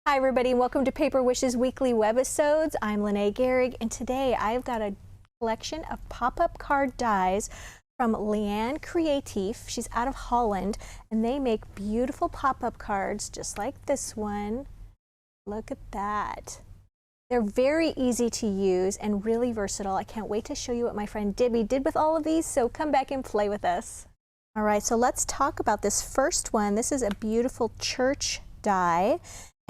Hi everybody, and welcome to Paper Wishes Weekly Webisodes. I'm Leane, and today I've got a collection of pop-up card dies from Leane Creatief. She's out of Holland, and they make beautiful pop-up cards just like this one. Look at that. They're very easy to use and really versatile. I can't wait to show you what my friend Debbie did with all of these, so come back and play with us. All right, so let's talk about this first one. This is a beautiful church die.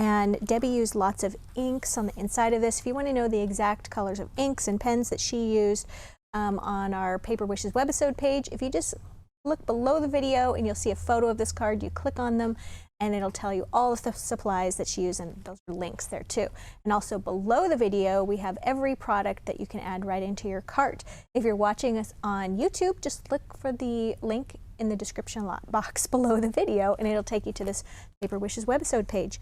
And Debbie used lots of inks on the inside of this. If you want to know the exact colors of inks and pens that she used on our Paper Wishes webisode page, if you just look below the video and you'll see a photo of this card, you click on them and it'll tell you all of the supplies that she used, and those are links there too. And also below the video, we have every product that you can add right into your cart. If you're watching us on YouTube, just look for the link in the description box below the video and it'll take you to this Paper Wishes webisode page.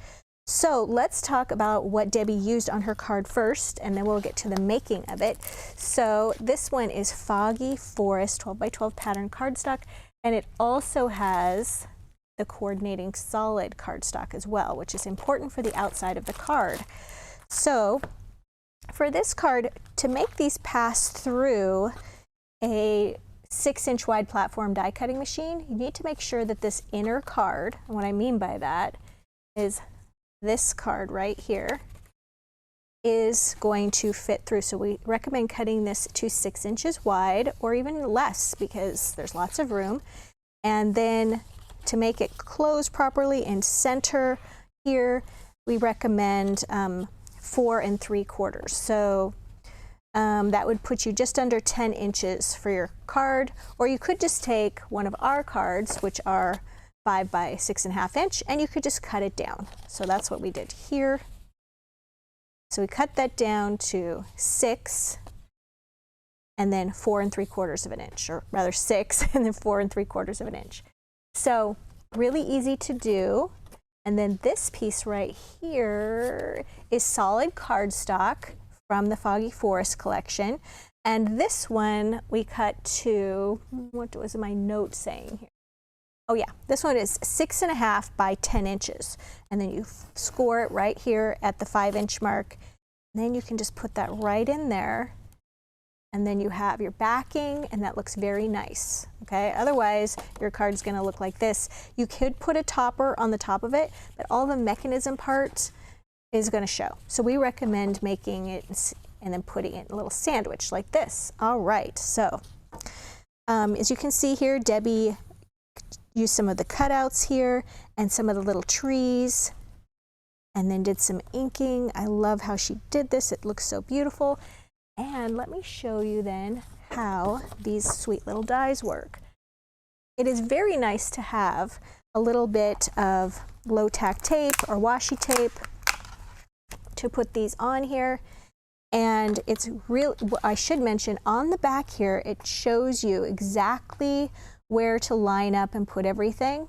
So let's talk about what Debbie used on her card first, and then we'll get to the making of it. So this one is Foggy Forest 12 by 12 pattern cardstock, and it also has the coordinating solid cardstock as well, which is important for the outside of the card. So for this card, to make these pass through a 6-inch wide platform die cutting machine, you need to make sure that this inner card, and what I mean by that is this card right here, is going to fit through. So we recommend cutting this to 6 inches wide or even less because there's lots of room. And then to make it close properly and center here, we recommend 4 3/4. So that would put you just under 10 inches for your card, or you could just take one of our cards, which are 5 by 6.5 inch, and you could just cut it down. So that's what we did here. So we cut that down to 6 and then 4 3/4 of an inch, or rather 6 and then 4 3/4 of an inch. So really easy to do. And then this piece right here is solid cardstock from the Foggy Forest collection. And this one we cut to, what was my note saying here? Oh yeah, this one is 6.5 by 10 inches. And then you score it right here at the 5-inch mark. And then you can just put that right in there. And then you have your backing, and that looks very nice. Okay, otherwise your card's gonna look like this. You could put a topper on the top of it, but all the mechanism part is gonna show. So we recommend making it and then putting it in a little sandwich like this. All right, so as you can see here, Debbie used some of the cutouts here and some of the little trees, and then did some inking. I love how she did this. It looks so beautiful. And let me show you then how these sweet little dies work. It is very nice to have a little bit of low tack tape or washi tape to put these on here. And it's real, I should mention on the back here, it shows you exactly where to line up and put everything,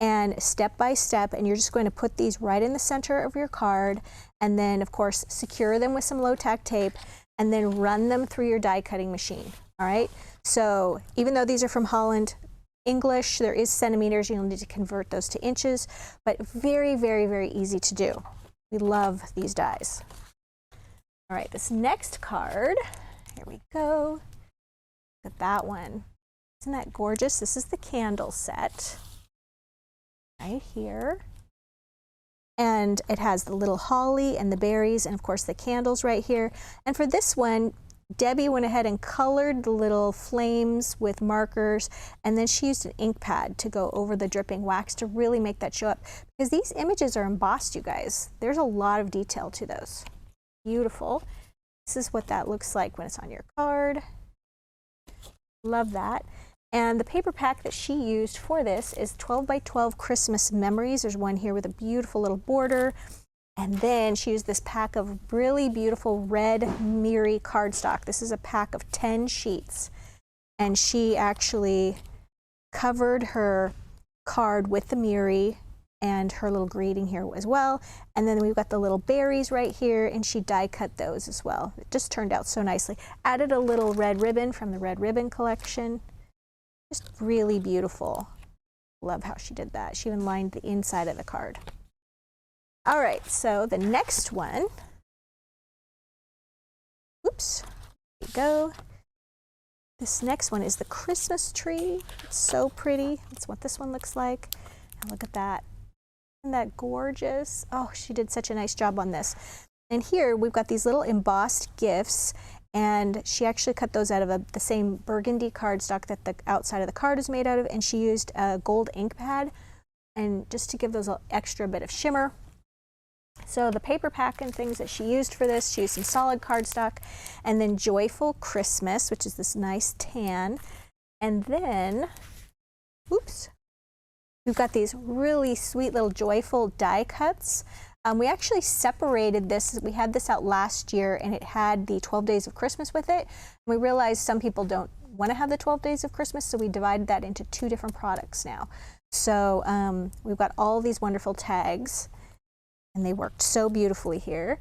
and step by step, and you're just going to put these right in the center of your card, and then of course secure them with some low tack tape, and then run them through your die cutting machine. All right, so even though these are from Holland English, there is centimeters, you'll need to convert those to inches, but very, very, very easy to do. We love these dies. All right, this next card, here we go. Look at that one. Isn't that gorgeous? This is the candle set right here. And it has the little holly and the berries and of course the candles right here. And for this one, Debbie went ahead and colored the little flames with markers, and then she used an ink pad to go over the dripping wax to really make that show up. Because these images are embossed, you guys. There's a lot of detail to those. Beautiful. This is what that looks like when it's on your card. Love that. And the paper pack that she used for this is 12 by 12 Christmas memories. There's one here with a beautiful little border. And then she used this pack of really beautiful red Miri cardstock. This is a pack of 10 sheets. And she actually covered her card with the Miri and her little greeting here as well. And then we've got the little berries right here, and she die cut those as well. It just turned out so nicely. Added a little red ribbon from the Red Ribbon collection. Just really beautiful. Love how she did that. She even lined the inside of the card. All right, so the next one, oops, there you go. This next one is the Christmas tree. It's so pretty. That's what this one looks like. And look at that. Isn't that gorgeous? Oh, she did such a nice job on this. And here we've got these little embossed gifts, and she actually cut those out of the same burgundy cardstock that the outside of the card is made out of, and she used a gold ink pad, and just to give those an extra bit of shimmer. So the paper pack and things that she used for this, she used some solid cardstock, and then Joyful Christmas, which is this nice tan. And then, oops, we've got these really sweet little joyful die cuts. We actually separated this. We had this out last year, and it had the 12 Days of Christmas with it. We realized some people don't want to have the 12 Days of Christmas, so we divided that into 2 different products now. So we've got all these wonderful tags, and they worked so beautifully here.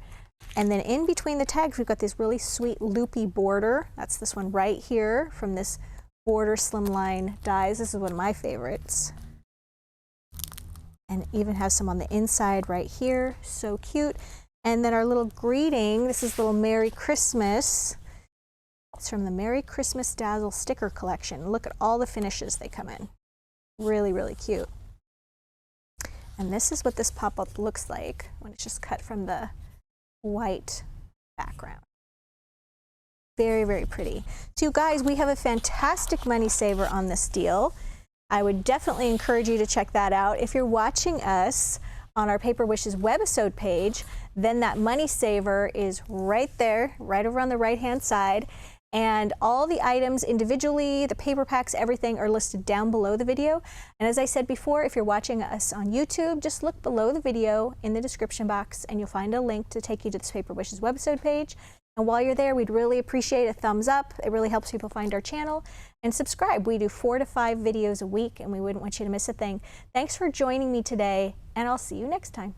And then in between the tags, we've got this really sweet loopy border. That's this one right here from this Border Slimline dies. This is one of my favorites. And even has some on the inside right here. So cute. And then our little greeting, this is little Merry Christmas. It's from the Merry Christmas Dazzle sticker collection. Look at all the finishes they come in. Really, really cute. And this is what this pop-up looks like when it's just cut from the white background. Very, very pretty. So you guys, we have a fantastic money saver on this deal. I would definitely encourage you to check that out. If you're watching us on our Paper Wishes webisode page, then that money saver is right there, right over on the right-hand side. And all the items individually, the paper packs, everything are listed down below the video. And as I said before, if you're watching us on YouTube, just look below the video in the description box and you'll find a link to take you to this Paper Wishes webisode page. And while you're there, we'd really appreciate a thumbs up. It really helps people find our channel. And subscribe. We do 4 to 5 videos a week, and we wouldn't want you to miss a thing. Thanks for joining me today, and I'll see you next time.